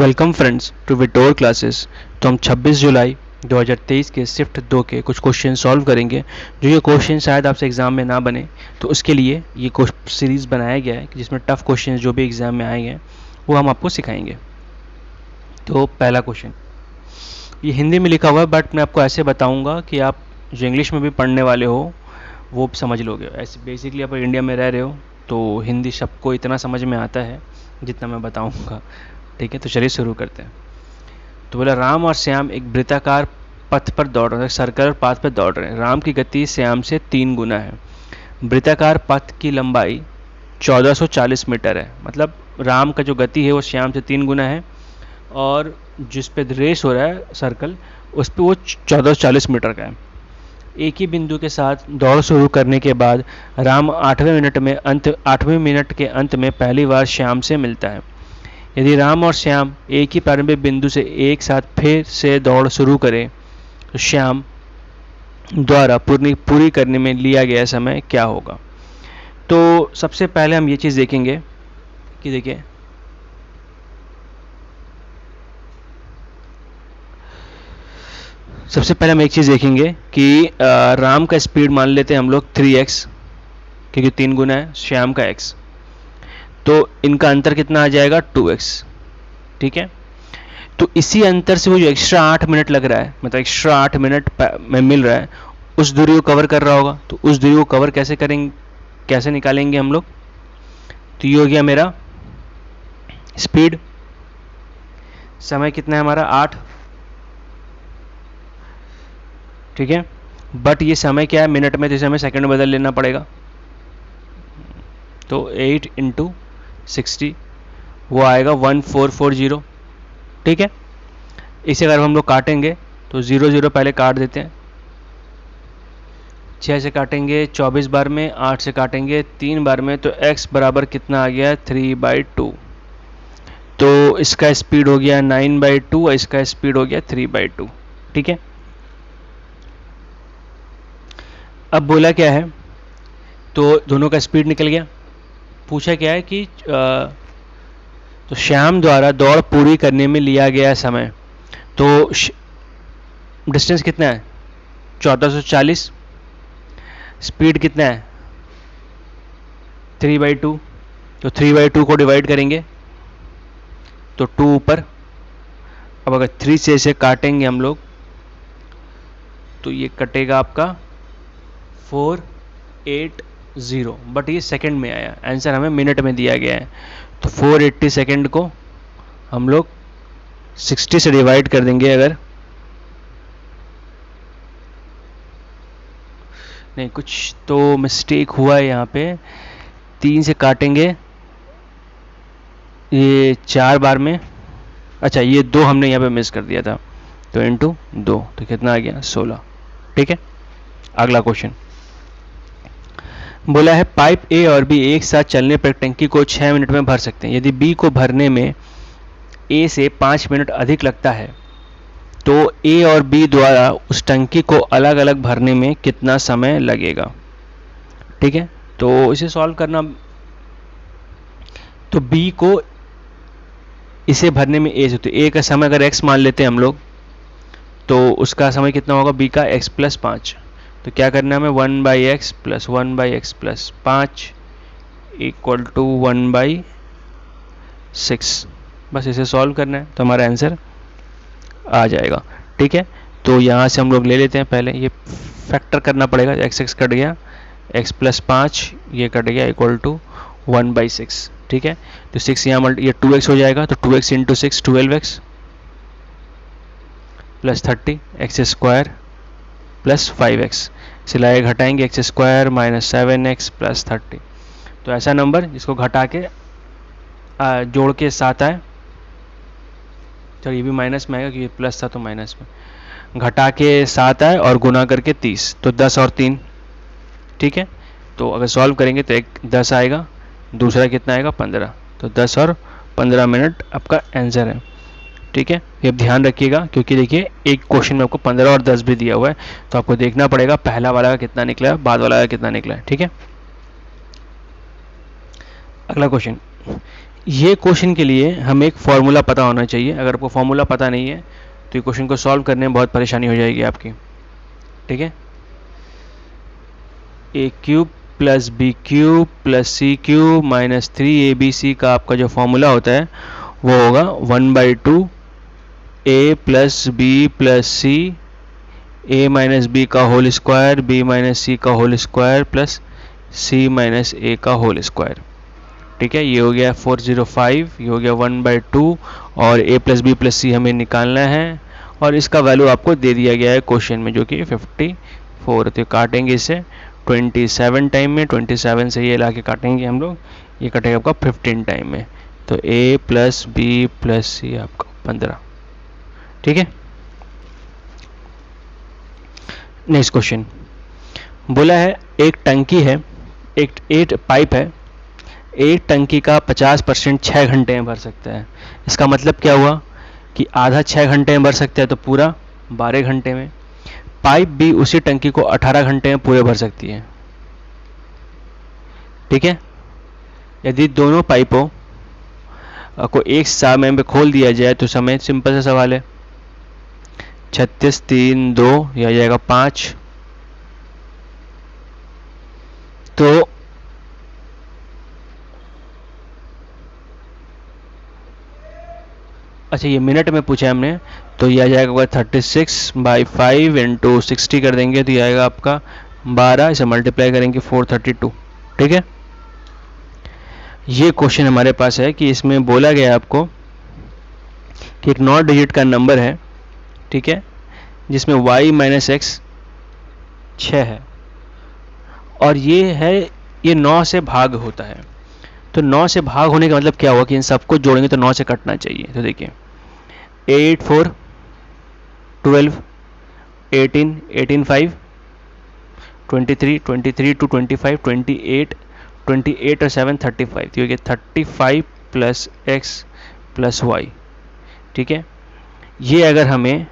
Welcome friends to विटोर classes. तो हम 26 जुलाई 2023 के शिफ्ट 2 के कुछ क्वेश्चन सॉल्व करेंगे। जो ये क्वेश्चन शायद आपसे एग्ज़ाम में ना बने, तो उसके लिए ये सीरीज़ बनाया गया है कि जिसमें टफ़ क्वेश्चन जो भी एग्ज़ाम में आएंगे वो हम आपको सिखाएंगे। तो पहला क्वेश्चन ये हिंदी में लिखा हुआ है, बट मैं आपको ऐसे बताऊँगा कि आप जो इंग्लिश में भी पढ़ने वाले हो वो समझ लोगे। ऐसे बेसिकली आप इंडिया में रह रहे हो तो हिंदी सबको इतना समझ में आता है जितना मैं बताऊँगा। ठीक है, तो चलिए शुरू करते हैं। तो बोला राम और श्याम एक वृत्ताकार पथ पर दौड़ रहे हैं, सर्कुलर पाथ पर दौड़ रहे हैं। राम की गति श्याम से 3 गुना है। वृत्ताकार पथ की लंबाई 1440 मीटर है। मतलब राम का जो गति है वो श्याम से 3 गुना है, और जिस पे रेस हो रहा है सर्कल उस पे वो 1440 मीटर का है। एक ही बिंदु के साथ दौड़ शुरू करने के बाद राम 8वें मिनट के अंत में पहली बार श्याम से मिलता है। यदि राम और श्याम एक ही प्रारंभिक बिंदु से एक साथ फिर से दौड़ शुरू करें तो श्याम द्वारा पूरी करने में लिया गया समय क्या होगा। तो सबसे पहले हम ये चीज़ देखेंगे कि देखिए सबसे पहले हम एक चीज़ देखेंगे कि राम का स्पीड मान लेते हैं हम लोग 3x, क्योंकि 3 गुना है श्याम का x, तो इनका अंतर कितना आ जाएगा 2x। ठीक है, तो इसी अंतर से वो जो एक्स्ट्रा 8 मिनट लग रहा है, मतलब एक्स्ट्रा 8 मिनट में मिल रहा है, उस दूरी को कवर कर रहा होगा। तो उस दूरी को कवर कैसे करेंगे, कैसे निकालेंगे हम लोग। तो ये हो गया मेरा स्पीड। समय कितना है हमारा 8। ठीक है, बट ये समय क्या है मिनट में, तो इसे हमें सेकंड में बदल लेना पड़ेगा। तो 8 × 60 वो आएगा 1440। ठीक है, इसे अगर हम लोग काटेंगे तो 0 0 पहले काट देते हैं। 6 से काटेंगे 24 बार में, 8 से काटेंगे 3 बार में, तो x बराबर कितना आ गया 3/2। तो इसका स्पीड हो गया 9/2 और इसका स्पीड हो गया 3/2। ठीक है, अब बोला क्या है, तो दोनों का स्पीड निकल गया। पूछा क्या है कि तो श्याम द्वारा दौड़ पूरी करने में लिया गया समय। तो डिस्टेंस कितना है 1440, स्पीड कितना है 3/2। तो 3/2 को डिवाइड करेंगे तो 2 ऊपर। अब अगर 3 से इसे काटेंगे हम लोग तो ये कटेगा आपका 480, बट ये सेकंड में आया, आंसर हमें मिनट में दिया गया है। तो 480 सेकंड को हम लोग 60 से डिवाइड कर देंगे। अगर नहीं, कुछ तो मिस्टेक हुआ है यहाँ पे, 3 से काटेंगे ये 4 बार में। अच्छा, ये 2 हमने यहाँ पे मिस कर दिया था, तो इंटू 2 तो कितना आ गया 16। ठीक है, अगला क्वेश्चन बोला है पाइप ए और बी एक साथ चलने पर टंकी को 6 मिनट में भर सकते हैं। यदि बी को भरने में ए से 5 मिनट अधिक लगता है तो ए और बी द्वारा उस टंकी को अलग अलग भरने में कितना समय लगेगा। ठीक है, तो इसे सॉल्व करना, तो बी को इसे भरने में ए से, तो ए का समय अगर x मान लेते हैं हम लोग, तो उसका समय कितना होगा बी का x + 5। तो क्या करना है हमें 1/x + 1/x + 5 = 1/6। बस इसे सॉल्व करना है तो हमारा आंसर आ जाएगा। ठीक है, तो यहाँ से हम लोग ले लेते हैं, पहले ये फैक्टर करना पड़ेगा। x कट गया, x + 5 ये कट गया = 1/6। ठीक है, तो 6 यहाँ ये 2x हो जाएगा, तो 2x × 6 12x + 30 x² + 5x। सिलाए घटाएंगे x² - 7x + 30। तो ऐसा नंबर जिसको घटा के जोड़ के 7 आए, चलो ये भी माइनस में आएगा क्योंकि प्लस था तो माइनस में, घटा के 7 आए और गुना करके 30, तो 10 और 3। ठीक है, तो अगर सॉल्व करेंगे तो एक 10 आएगा, दूसरा कितना आएगा 15, तो 10 और 15 मिनट आपका आंसर है। ठीक है, ये ध्यान रखिएगा क्योंकि देखिए एक क्वेश्चन में आपको 15 और 10 भी दिया हुआ है, तो आपको देखना पड़ेगा पहला वाला का कितना निकला है, बाद वाला का कितना निकला है। ठीक है, अगला क्वेश्चन, ये क्वेश्चन के लिए हमें एक फार्मूला पता होना चाहिए। अगर आपको फार्मूला पता नहीं है तो ये क्वेश्चन को सॉल्व करने में बहुत परेशानी हो जाएगी आपकी। ठीक है, A cube plus B cube plus C cube minus 3abc का आपका जो फॉर्मूला होता है वो होगा 1/2 ए प्लस बी प्लस सी ए माइनस बी का होल स्क्वायर बी माइनस सी का होल स्क्वायर प्लस सी माइनस ए का होल स्क्वायर। ठीक है, ये हो गया 405, ये हो गया 1/2 और a प्लस बी प्लस सी हमें निकालना है और इसका वैल्यू आपको दे दिया गया है क्वेश्चन में जो कि 54। तो काटेंगे इसे 27 टाइम में, 27 से ये ला के काटेंगे हम लोग, ये कटेगा आपका 15 टाइम में। तो a प्लस बी प्लस सी आपका 15। ठीक है, नेक्स्ट क्वेश्चन बोला है एक टंकी है, एक पाइप है, एक टंकी का 50% 6 घंटे में भर सकता है। इसका मतलब क्या हुआ कि आधा 6 घंटे में भर सकता है तो पूरा 12 घंटे में। पाइप भी उसी टंकी को 18 घंटे में पूरे भर सकती है। ठीक है, यदि दोनों पाइपों को एक समय में खोल दिया जाए तो समय सिंपल सा सवाल है, 36 3 2 यह आ जाएगा 5। तो अच्छा ये मिनट में पूछा है हमने, तो ये आ जाएगा 36/5 इंटू 60 कर देंगे तो ये आएगा आपका 12, इसे मल्टीप्लाई करेंगे 432। ठीक है, ये क्वेश्चन हमारे पास है कि इसमें बोला गया आपको कि एक 9 डिजिट का नंबर है, ठीक है, जिसमें y माइनस एक्स 6 है और ये 9 से भाग होता है। तो 9 से भाग होने का मतलब क्या हुआ कि इन सबको जोड़ेंगे तो 9 से कटना चाहिए। तो देखिए 8 4 12 18 18 5 23 23 to 25 28 28 और 7 35, तो ये 35 प्लस एक्स प्लस वाई। ठीक है, ये अगर हमें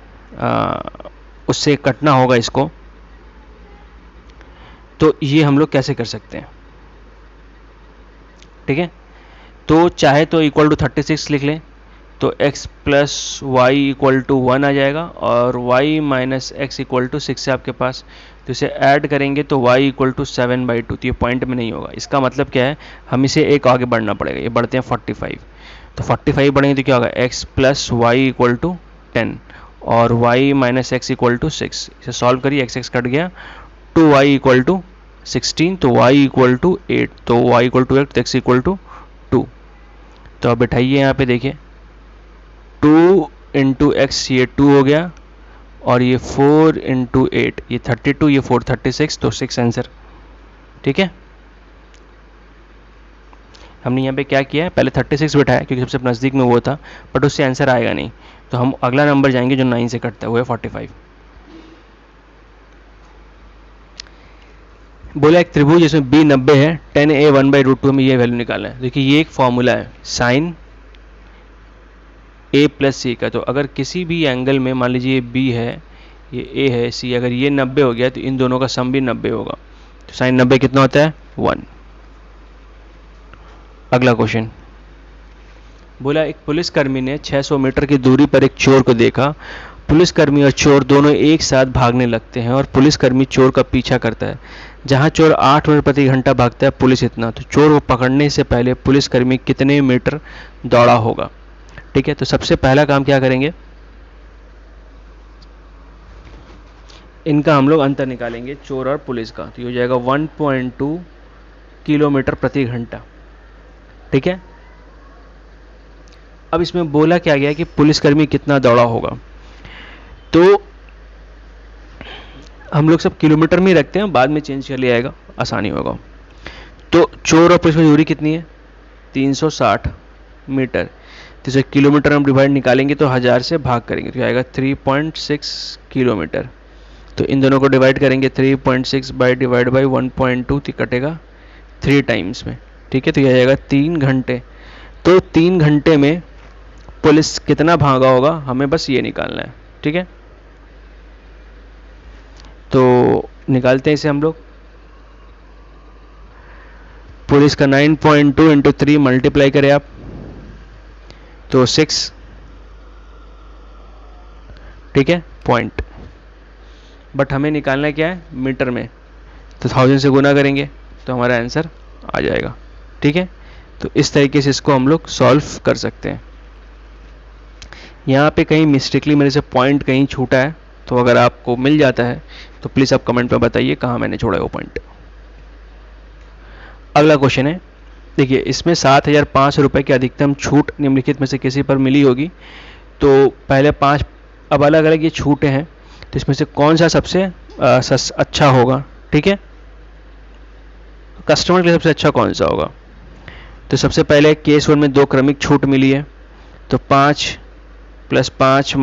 उससे कटना होगा इसको, तो ये हम लोग कैसे कर सकते हैं। ठीक है, तो चाहे तो इक्वल टू 36 लिख लें तो x plus y equal to 1 आ जाएगा और y minus x equal to 6 है आपके पास, तो इसे ऐड करेंगे तो y इक्वल टू 7/2। तो ये पॉइंट में नहीं होगा। इसका मतलब क्या है, हम इसे एक आगे बढ़ना पड़ेगा। ये बढ़ते हैं 45, तो 45 बढ़ेंगे तो क्या होगा, x plus y equal to 10 और y minus x equal to 6। इसे सॉल्व करिए, x कट गया, 2y इक्वल टू 16, तो y इक्वल टू 8, तो y इक्वल टू 8 तो x इक्वल टू 2। तो अब बैठाइए यहाँ पे, देखिए 2 इंटू एक्स ये 2 हो गया और ये 4 इंटू 8 ये 32, ये 4 36, तो 6 आंसर। ठीक है, हमने यहाँ पे क्या किया है, पहले 36 बैठाया क्योंकि सबसे नज़दीक में वो था, बट उससे आंसर आएगा नहीं, तो हम अगला नंबर जाएंगे जो 9 से कटता है, वो है 45। बोला एक त्रिभुज जिसमें b 90 है, 10a 1/√2 में ये वैल्यू निकालना है। देखिए ये एक फॉर्मूला है साइन a प्लस सी का। तो अगर किसी भी एंगल में मान लीजिए b है, ये a है, c, अगर ये 90 हो गया तो इन दोनों का सम भी 90 होगा। तो साइन 90 कितना होता है, 1। अगला क्वेश्चन बोला एक पुलिसकर्मी ने 600 मीटर की दूरी पर एक चोर को देखा। पुलिसकर्मी और चोर दोनों एक साथ भागने लगते हैं और पुलिसकर्मी चोर का पीछा करता है। जहां चोर 8 मीटर प्रति घंटा भागता है, पुलिस इतना, तो चोर को पकड़ने से पहले पुलिसकर्मी कितने मीटर दौड़ा होगा। ठीक है, तो सबसे पहला काम क्या करेंगे, इनका हम लोग अंतर निकालेंगे, चोर और पुलिस का। तो ये हो जाएगा 1.2 किलोमीटर प्रति घंटा। ठीक है, अब इसमें बोला क्या गया कि पुलिसकर्मी कितना दौड़ा होगा, तो हम लोग सब किलोमीटर में ही रखते हैं, बाद में चेंज कर लिया जाएगा, आसानी होगा। तो चोर और पुलिस की दूरी कितनी है, 360 मीटर। तो इसे किलोमीटर हम डिवाइड निकालेंगे तो 1000 से भाग करेंगे तो आएगा 3.6 किलोमीटर। तो इन दोनों को डिवाइड करेंगे 3.6 बाई डिवाइड बाई 1.2, तो कटेगा 3 टाइम्स में। ठीक है, तो यह आएगा 3 घंटे। तो 3 घंटे में पुलिस कितना भागा होगा, हमें बस ये निकालना है। ठीक है, तो निकालते हैं इसे हम लोग। पुलिस का 9.2 इंटू 3 मल्टीप्लाई करें आप, तो 6, ठीक है, पॉइंट। बट हमें निकालना क्या है मीटर में, तो 1000 से गुना करेंगे तो हमारा आंसर आ जाएगा, ठीक है। तो इस तरीके से इसको हम लोग सॉल्व कर सकते हैं। यहाँ पे कहीं मिस्टेकली मेरे से पॉइंट कहीं छूटा है, तो अगर आपको मिल जाता है तो प्लीज़ आप कमेंट में बताइए कहाँ मैंने छोड़ा है वो पॉइंट। अगला क्वेश्चन है, देखिए इसमें 7,500 रुपये की अधिकतम छूट निम्नलिखित में से किसी पर मिली होगी। तो पहले 5, अब अलग अलग ये छूटें हैं, तो इसमें से कौन सा सबसे अच्छा होगा, ठीक है, कस्टमर के लिए सबसे अच्छा कौन सा होगा। तो सबसे पहले केस 1 में 2 क्रमिक छूट मिली है, तो 5 + 5 -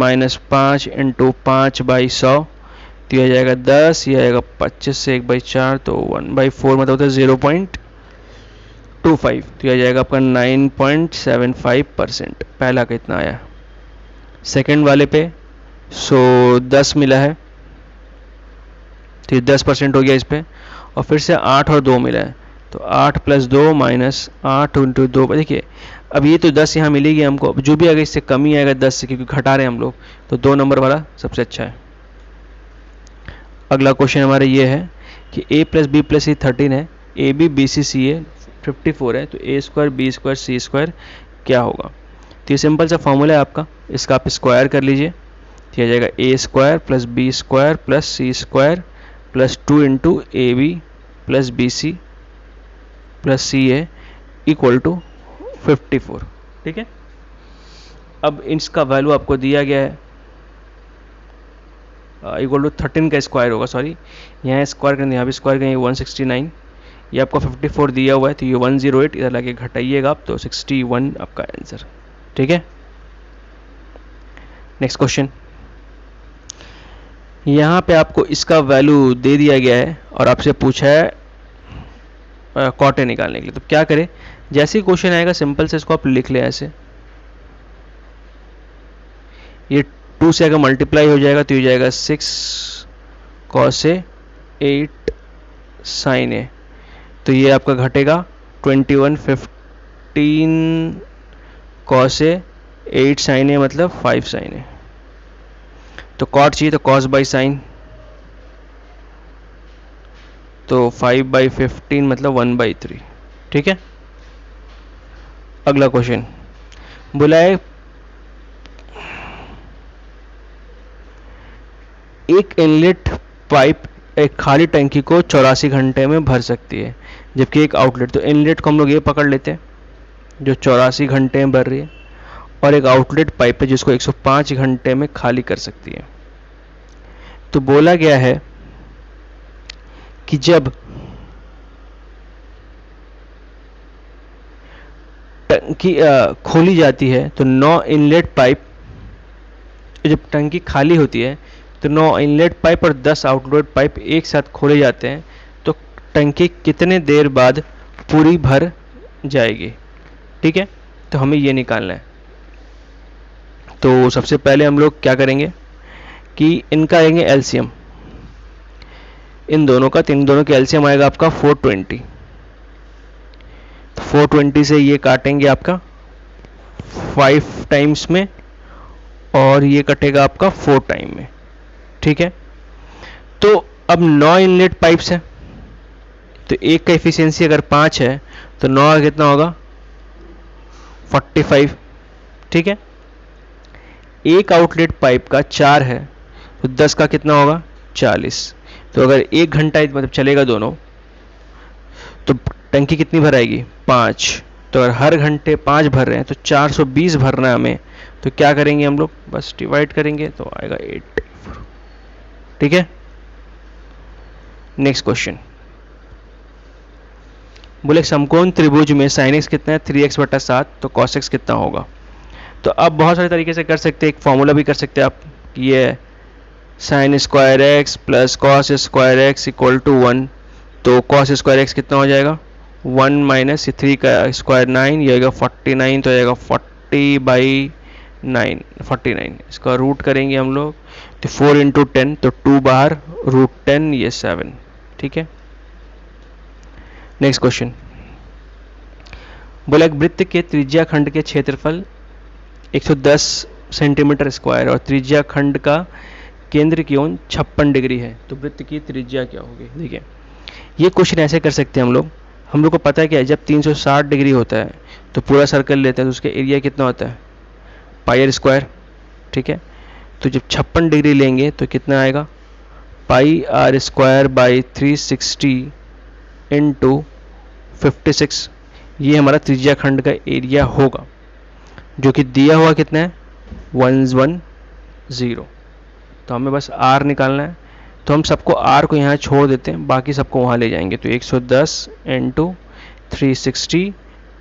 5 × 5/100, तो यह जाएगा 10, यह आएगा 25 से 1/4, तो 1/4 मतलब होता है 0.25, तो यह जाएगा आपका 9.75%। पहला कितना आया, सेकंड वाले पे 10 मिला है, तो ये 10% हो गया इस पे, और फिर से 8 और 2 मिला है, तो 8 + 2 - 8 × 2, देखिए अब ये तो 10 यहाँ मिलेगी हमको, अब जो भी आएगा इससे कम ही आएगा 10 से, क्योंकि घटा रहे हैं हम लोग, तो 2 नंबर वाला सबसे अच्छा है। अगला क्वेश्चन हमारा ये है कि a + b + c 13 है, AB BC CA 54 है, तो a² b² c² क्या होगा। तो ये सिंपल सा फॉर्मूला है आपका, इसका आप स्क्वायर कर लीजिए, तो यह जाएगा a² + b² + c² + 2 × AB + BC + CA = 54, ठीक है। अब इसका वैल्यू आपको दिया गया है = 13 का स्क्वायर होगा, सॉरी यहाँ स्क्वायर करेंगे, यहाँ भी स्क्वायर करेंगे 169, ये आपका 54 दिया हुआ है, तो ये 108 इधर लाके घटाइएगा आप, तो 61 आपका आंसर, ठीक है। नेक्स्ट क्वेश्चन, यहाँ पे आपको इसका वैल्यू दे दिया गया है और आपसे पूछा है कॉटे निकालने के लिए। तो क्या करें, जैसे ही क्वेश्चन आएगा सिंपल से इसको आप लिख लें ऐसे, ये 2 से अगर मल्टीप्लाई हो जाएगा तो ये जाएगा 6 cos A 8 sin A, तो ये आपका घटेगा 21 15 cos A 8 sin A मतलब 5 sin A, तो कॉट चाहिए तो cos बाई साइन, तो 5/15 मतलब 1/3, ठीक है। अगला क्वेश्चन बोला है एक इनलेट पाइप एक खाली टंकी को 84 घंटे में भर सकती है, जबकि एक आउटलेट, तो इनलेट को हम लोग ये पकड़ लेते हैं जो 84 घंटे में भर रही है, और एक आउटलेट पाइप है जिसको 105 घंटे में खाली कर सकती है। तो बोला गया है कि जब टंकी खोली जाती है तो 9 इनलेट पाइप, जब टंकी खाली होती है तो 9 इनलेट पाइप और 10 आउटलेट पाइप एक साथ खोले जाते हैं, तो टंकी कितने देर बाद पूरी भर जाएगी, ठीक है। तो हमें ये निकालना है। तो सबसे पहले हम लोग क्या करेंगे कि इनका आएंगे एलसीएम, इन दोनों का, इन दोनों के एलसीएम आएगा आपका 420, तो 420 से ये काटेंगे आपका 5 टाइम्स में और ये कटेगा आपका 4 टाइम में, ठीक है। तो अब 9 इनलेट पाइप्स है, तो एक का एफिशिएंसी अगर 5 है तो 9 का कितना होगा 45, ठीक है। एक आउटलेट पाइप का 4 है तो 10 का कितना होगा 40, तो अगर 1 घंटा मतलब चलेगा दोनों, तो टंकी कितनी भराएगी 5, तो अगर हर घंटे 5 भर रहे हैं तो 420 भरना है हमें, तो क्या करेंगे हम लोग बस डिवाइड करेंगे तो आएगा 8, ठीक है। नेक्स्ट क्वेश्चन बोले समकोण त्रिभुज में sin x कितना है 3x/7, तो cos x कितना होगा। तो आप बहुत सारे तरीके से कर सकते हैं, एक फॉर्मूला भी कर सकते हैं आप, ये sin square x plus cos square x equal to 1, तो cos स्क्वायर एक्स कितना हो जाएगा 1 माइनस 3 का स्क्वायर 9, ये आएगा 49, तो आएगा 40/9 49, इसका रूट करेंगे हम लोग तो 4 × 10, तो 2 बाहर, √10 ये 7, ठीक है। नेक्स्ट क्वेश्चन बोला एक वृत्त के त्रिज्या खंड के क्षेत्रफल 110 सेंटीमीटर स्क्वायर और त्रिज्या खंड का केंद्र की ओर 56 डिग्री है, तो वृत्त की त्रिज्या क्या होगी। देखिए ये क्वेश्चन ऐसे कर सकते हैं हम लोग को पता है कि जब 360 डिग्री होता है तो पूरा सर्कल लेते हैं तो उसका एरिया कितना होता है, पाई आर स्क्वायर। ठीक है, तो जब 56 डिग्री लेंगे तो कितना आएगा, पाई आर स्क्वायर बाई 360 इंटू 56, ये हमारा त्रिज्या खंड का एरिया होगा, जो कि दिया हुआ कितना है 110। तो हमें बस r निकालना है, तो हम सबको r को यहाँ छोड़ देते हैं, बाकी सबको वहाँ ले जाएंगे। तो 110 इंटू 360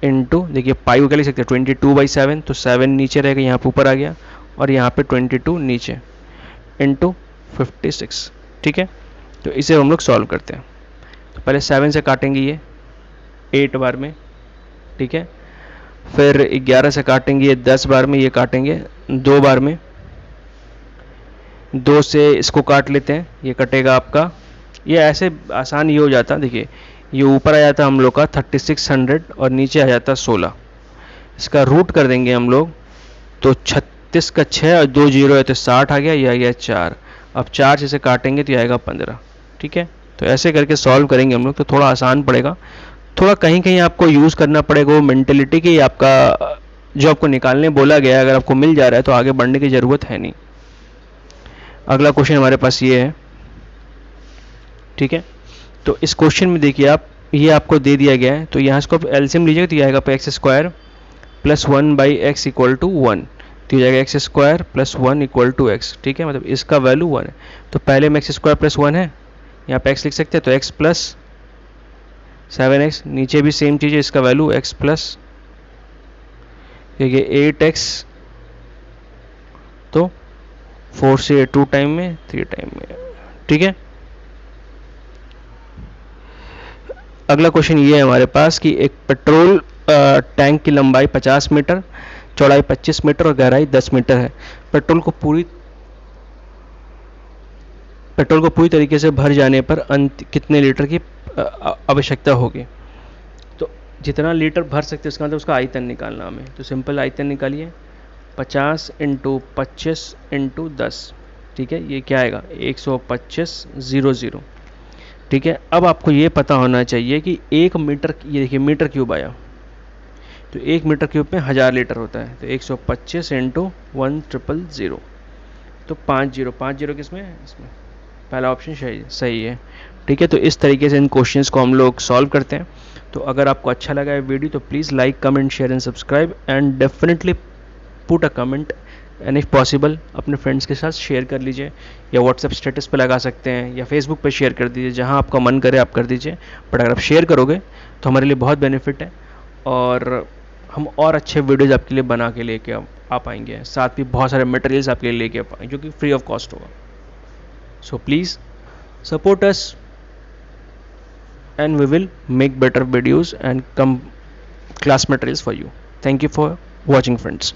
इंटू, देखिए पाई को क्या लिख सकते हैं 22/7, तो 7 नीचे रहेगा, यहाँ पे ऊपर आ गया, और यहाँ पे 22 नीचे, इंटू 56। ठीक है, तो इसे हम लोग सॉल्व करते हैं। तो पहले 7 से काटेंगे ये 8 बार में, ठीक है, फिर 11 से काटेंगे ये 10 बार में, ये काटेंगे 2 बार में, 2 से इसको काट लेते हैं, ये कटेगा आपका, ये ऐसे आसान ये हो जाता। देखिए ये ऊपर आ जाता हम लोग का 3600 और नीचे आ जाता 16, इसका रूट कर देंगे हम लोग, तो 36 का 6 और 2 जीरो है तो 60 आ गया, ये आ गया 4। अब 4 से इसे काटेंगे तो ये आएगा 15। ठीक है, तो ऐसे करके सॉल्व करेंगे हम लोग, तो थोड़ा आसान पड़ेगा, थोड़ा कहीं कहीं आपको यूज़ करना पड़ेगा वो मेंटेलिटी की, आपका जो आपको निकालने बोला गया अगर आपको मिल जा रहा है तो आगे बढ़ने की ज़रूरत है नहीं। अगला क्वेश्चन हमारे पास ये है। ठीक है, तो इस क्वेश्चन में देखिए आप, ये आपको दे दिया गया है, तो यहाँ इसको आप एलसीएम लीजिएगा तो ये आएगा x square plus 1/x equal to 1, तो ये जाएगा x square plus 1 equal to x. ठीक है, मतलब इसका वैल्यू 1 है, तो पहले में एक्स स्क्वायर प्लस 1 है, यहाँ पे एक्स लिख सकते हैं, तो एक्स प्लस 7x, नीचे भी सेम चीज़ है, इसका वैल्यू x प्लस, देखिए 8x, तो 4 से 2 टाइम में 3 टाइम में। ठीक है, अगला क्वेश्चन ये है हमारे पास कि एक पेट्रोल टैंक की लंबाई 50 मीटर, चौड़ाई 25 मीटर और गहराई 10 मीटर है। पेट्रोल को पूरी तरीके से भर जाने पर कितने लीटर की आवश्यकता होगी। तो जितना लीटर भर सकते उसका मतलब उसका आयतन निकालना हमें, तो सिंपल आयतन निकालिए 50 इंटू 25 इंटू 10। ठीक है, ये क्या आएगा 125,000। ठीक है, अब आपको ये पता होना चाहिए कि 1 मीटर, ये देखिए मीटर क्यूब आया, तो 1 मीटर क्यूब में 1000 लीटर होता है, तो 125 इंटू 1000, तो 5 जीरो किसमें, इसमें पहला ऑप्शन सही है। ठीक है, तो इस तरीके से इन क्वेश्चंस को हम लोग सॉल्व करते हैं। तो अगर आपको अच्छा लगा है वीडियो तो please like comment share and subscribe and definitely put a comment, and if possible अपने फ्रेंड्स के साथ शेयर कर लीजिए, या व्हाट्सएप स्टेटस पे लगा सकते हैं, या फेसबुक पे शेयर कर दीजिए, जहां आपका मन करे आप कर दीजिए। बट अगर आप शेयर करोगे तो हमारे लिए बहुत बेनिफिट है, और हम और अच्छे वीडियोज़ आपके लिए बना के लेके आ पाएंगे, साथ ही बहुत सारे मटेरियल्स आपके लिए लेके आ पाएंगे जो कि फ्री ऑफ कॉस्ट होगा। So please support us and we will make better videos and come class materials for you. Thank you for watching, friends.